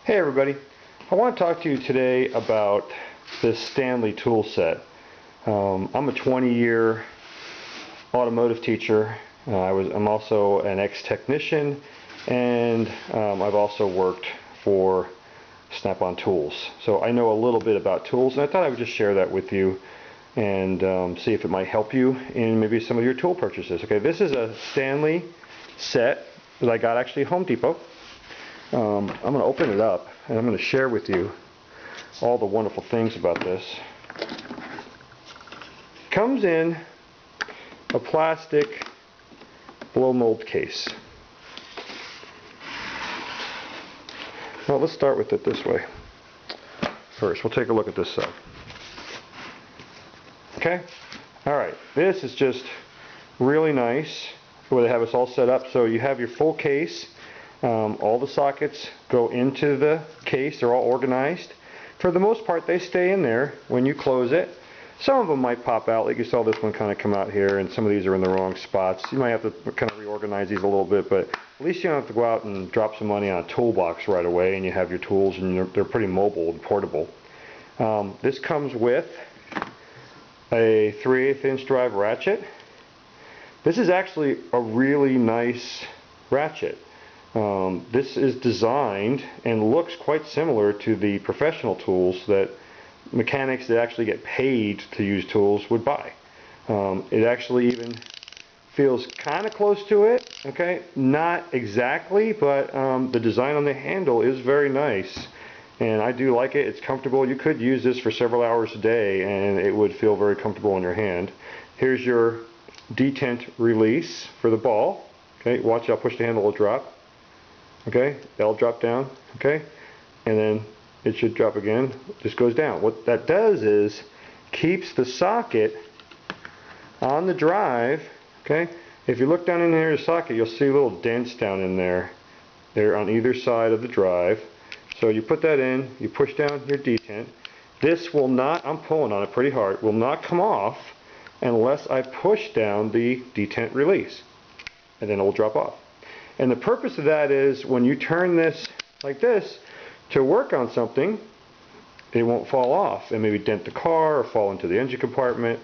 Hey everybody, I want to talk to you today about this Stanley tool set. I'm a 20-year automotive teacher. I'm also an ex-technician, and I've also worked for Snap-on Tools. So I know a little bit about tools, and I thought I would just share that with you and see if it might help you in maybe some of your tool purchases. Okay, this is a Stanley set that I got actually at Home Depot. I'm going to open it up and I'm going to share with you all the wonderful things about this. It comes in a plastic blow mold case. Well, let's start with it this way. First, we'll take a look at this side. Okay? Alright, this is just really nice where they have us all set up. So you have your full case. All the sockets go into the case. They're all organized. For the most part, they stay in there when you close it. Some of them might pop out, like you saw this one kind of come out here, and some of these are in the wrong spots. You might have to kind of reorganize these a little bit, but at least you don't have to go out and drop some money on a toolbox right away, and you have your tools, and they're pretty mobile and portable. This comes with a 3/8 inch drive ratchet. This is actually a really nice ratchet. This is designed and looks quite similar to the professional tools that mechanics that actually get paid to use tools would buy. It actually even feels kind of close to it. Okay, not exactly, but the design on the handle is very nice, and I do like it. It's comfortable. You could use this for several hours a day and it would feel very comfortable in your hand. Here's your detent release for the ball. Okay, watch, I'll push the handle, will drop. Okay, that'll drop down. Okay, and then it should drop again. Just goes down. What that does is keeps the socket on the drive. Okay, if you look down in here, the socket, you'll see little dents down in there. They're on either side of the drive. So you put that in, you push down your detent. This will not, I'm pulling on it pretty hard, will not come off unless I push down the detent release, and then it will drop off. And the purpose of that is when you turn this like this to work on something, it won't fall off and maybe dent the car or fall into the engine compartment.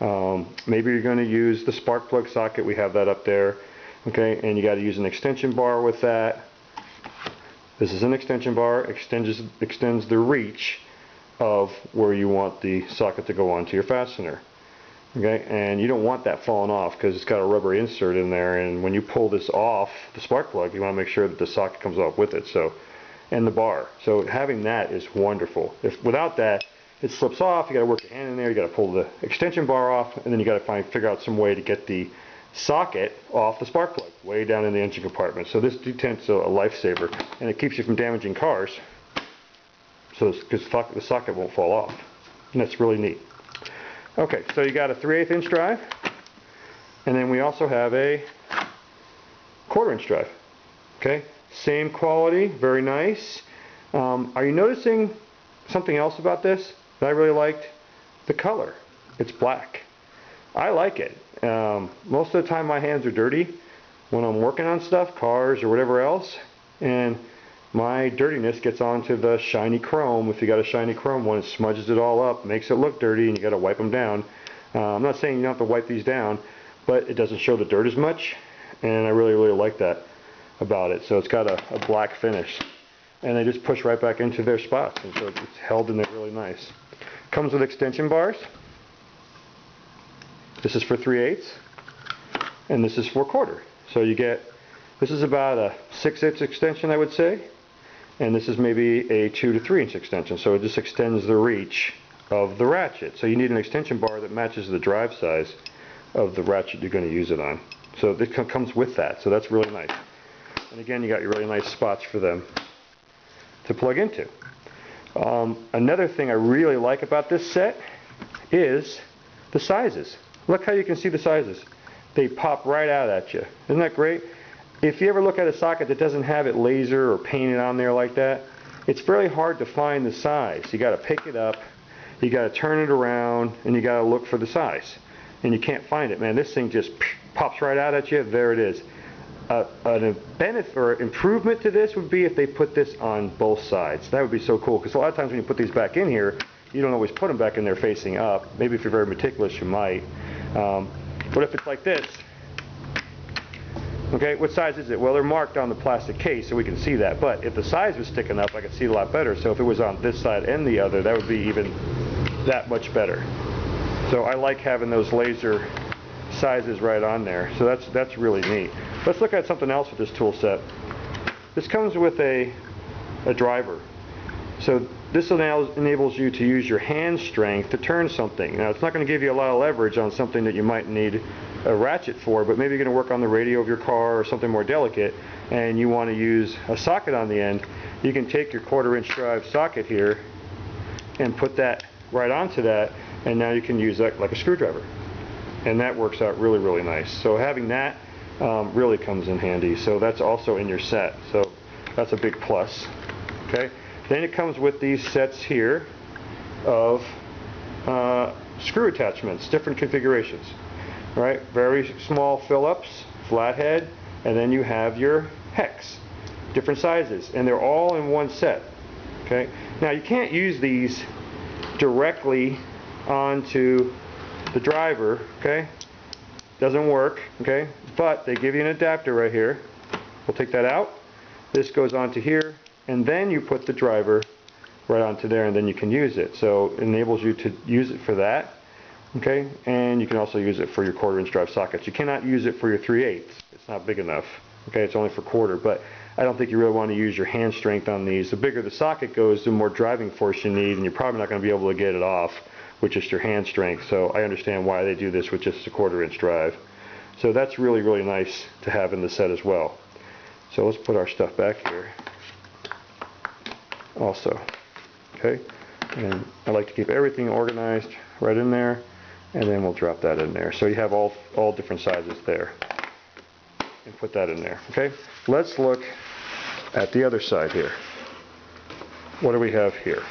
Maybe you're going to use the spark plug socket. We have that up there. Okay, and you got to use an extension bar with that. This is an extension bar. Extends the reach of where you want the socket to go onto your fastener. Okay, and you don't want that falling off because it's got a rubber insert in there, and when you pull this off the spark plug, you want to make sure that the socket comes off with it. So, and the bar. So having that is wonderful. If without that, it slips off. You got to work your hand in there. You got to pull the extension bar off, and then you got to figure out some way to get the socket off the spark plug way down in the engine compartment. So this detent's a lifesaver, and it keeps you from damaging cars. So because the socket won't fall off, and that's really neat. Okay, so you got a 3/8 inch drive, and then we also have a 1/4 inch drive. Okay, same quality, very nice. Are you noticing something else about this that I really liked? The color. It's black. I like it. Most of the time my hands are dirty when I'm working on stuff, cars or whatever else, and my dirtiness gets onto the shiny chrome. If you got a shiny chrome one, it smudges it all up, makes it look dirty, and you got to wipe them down. I'm not saying you don't have to wipe these down, but it doesn't show the dirt as much, and I really like that about it. So it's got a black finish, and they just push right back into their spots, and so it's held in there really nice. Comes with extension bars. This is for 3/8, and this is for 1/4. So you get, this is about a 6/8 extension, I would say. And this is maybe a 2 to 3 inch extension, so it just extends the reach of the ratchet. So you need an extension bar that matches the drive size of the ratchet you're going to use it on. So this comes with that, so that's really nice. And again, you got your really nice spots for them to plug into. Another thing I really like about this set is the sizes. Look how you can see the sizes. They pop right out at you. Isn't that great? If you ever look at a socket that doesn't have it laser or painted on there like that, it's very hard to find the size. You got to pick it up, you got to turn it around, and you got to look for the size. And you can't find it, man. This thing just pops right out at you. There it is. a benefit or improvement to this would be if they put this on both sides. That would be so cool, because a lot of times when you put these back in here, you don't always put them back in there facing up. Maybe if you're very meticulous, you might. But if it's like this, okay, what size is it? Well, they're marked on the plastic case so we can see that. But if the size was sticking up, I could see a lot better. So if it was on this side and the other, that would be even that much better. So I like having those laser sizes right on there. So that's really neat. Let's look at something else with this tool set. This comes with a driver. So this enables you to use your hand strength to turn something. Now, it's not going to give you a lot of leverage on something that you might need a ratchet for, but maybe you're going to work on the radio of your car or something more delicate, and you want to use a socket on the end. You can take your 1/4" drive socket here and put that right onto that, and now you can use that like a screwdriver. And that works out really, really nice. So having that really comes in handy. So that's also in your set. So that's a big plus. Okay. Then it comes with these sets here of screw attachments, different configurations. Right? Very small Phillips, flathead, and then you have your hex, different sizes, and they're all in one set. Okay. Now you can't use these directly onto the driver. Okay. Doesn't work. Okay. But they give you an adapter right here. We'll take that out. This goes onto here, and then you put the driver right onto there, and then you can use it. So it enables you to use it for that. Okay, and you can also use it for your 1/4" drive sockets. You cannot use it for your 3/8. It's not big enough. Okay, it's only for 1/4, but I don't think you really want to use your hand strength on these. The bigger the socket goes, the more driving force you need, and you're probably not going to be able to get it off with just your hand strength. So I understand why they do this with just a 1/4" drive. So that's really, really nice to have in the set as well. So let's put our stuff back here also. Okay, and I like to keep everything organized right in there, and then we'll drop that in there. So you have all different sizes there, and put that in there. Okay, let's look at the other side here. What do we have here?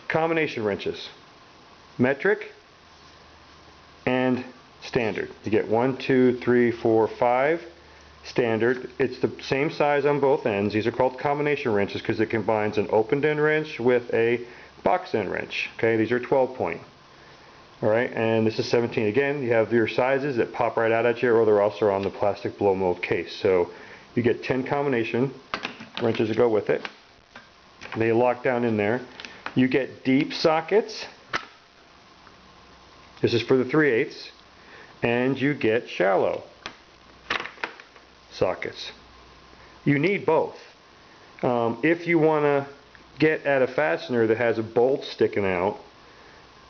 Combination wrenches, metric and standard. You get 1, 2, 3, 4, 5 standard. It's the same size on both ends. These are called combination wrenches because it combines an opened end wrench with a box end wrench. Okay, these are 12-point. All right, and this is 17. Again, you have your sizes that pop right out at you, or they're also on the plastic blow mold case. So you get 10 combination wrenches to go with it. They lock down in there. You get deep sockets. This is for the 3/8, and you get shallow sockets. You need both. If you want to get at a fastener that has a bolt sticking out,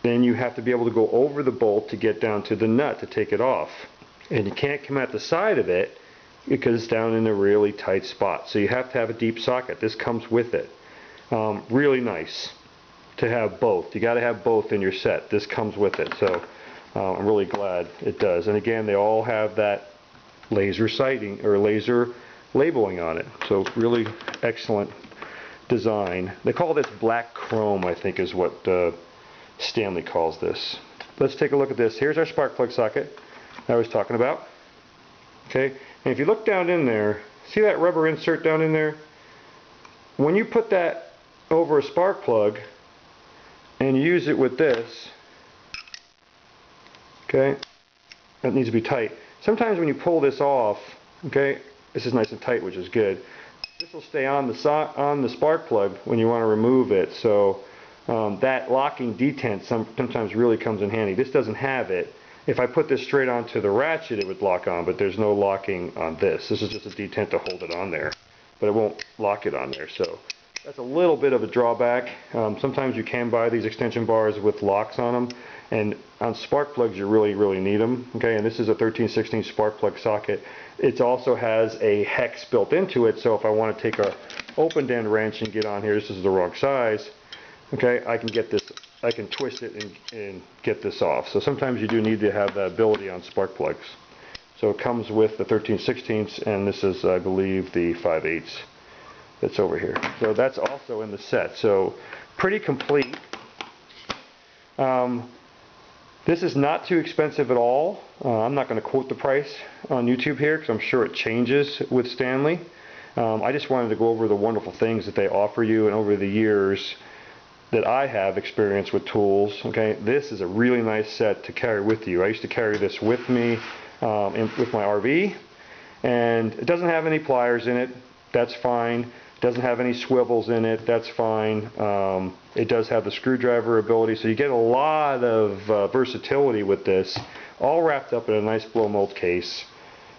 then you have to be able to go over the bolt to get down to the nut to take it off. And you can't come at the side of it because it's down in a really tight spot. So you have to have a deep socket. This comes with it. Really nice to have both. You got to have both in your set. This comes with it. So I'm really glad it does. And again, they all have that laser sighting or laser labeling on it. So really excellent design. They call this black chrome, I think is what Stanley calls this. Let's take a look at this. Here's our spark plug socket I was talking about. Okay, and if you look down in there, see that rubber insert down in there? When you put that over a spark plug and use it with this, okay, that needs to be tight. Sometimes when you pull this off, okay, this is nice and tight, which is good. This will stay on the spark plug when you want to remove it. So that locking detent sometimes really comes in handy. This doesn't have it. If I put this straight onto the ratchet, it would lock on, but there's no locking on this. This is just a detent to hold it on there, but it won't lock it on there. So that's a little bit of a drawback. Sometimes you can buy these extension bars with locks on them, and on spark plugs you really, really need them. Okay, and this is a 13/16 spark plug socket. It also has a hex built into it, so if I want to take a open end wrench and get on here, this is the wrong size. Okay, I can get this, I can twist it and get this off. So sometimes you do need to have that ability on spark plugs. So it comes with the 13/16, and this is, I believe, the 5/8 that's over here. So that's also in the set. So pretty complete. This is not too expensive at all. I'm not going to quote the price on YouTube here because I'm sure it changes with Stanley. I just wanted to go over the wonderful things that they offer you, and over the years that I have experience with tools. Okay, this is a really nice set to carry with you. I used to carry this with me with my RV, and it doesn't have any pliers in it. That's fine. It doesn't have any swivels in it. That's fine. It does have the screwdriver ability, so you get a lot of versatility with this, all wrapped up in a nice blow mold case.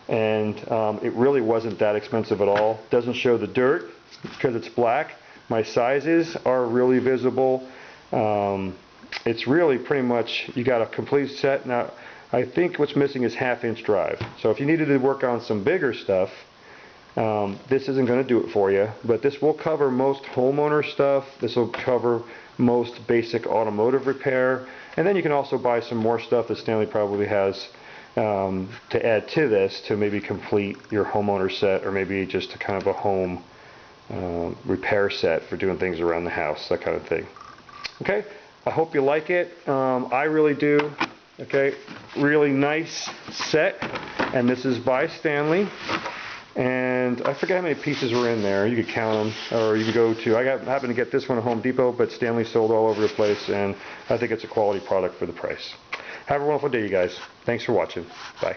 And it really wasn't that expensive at all. Doesn't show the dirt because it's black. My sizes are really visible. It's really pretty much, you got a complete set. Now, I think what's missing is 1/2-inch drive. So if you needed to work on some bigger stuff, this isn't going to do it for you. But this will cover most homeowner stuff. This will cover most basic automotive repair. And then you can also buy some more stuff that Stanley probably has to add to this to maybe complete your homeowner set, or maybe just a kind of a home repair set for doing things around the house, that kind of thing. Okay, I hope you like it. I really do. Okay, really nice set, and this is by Stanley. And I forget how many pieces were in there. You could count them, or you could go to, happened to get this one at Home Depot, but Stanley sold all over the place, and I think it's a quality product for the price. Have a wonderful day, you guys. Thanks for watching. Bye.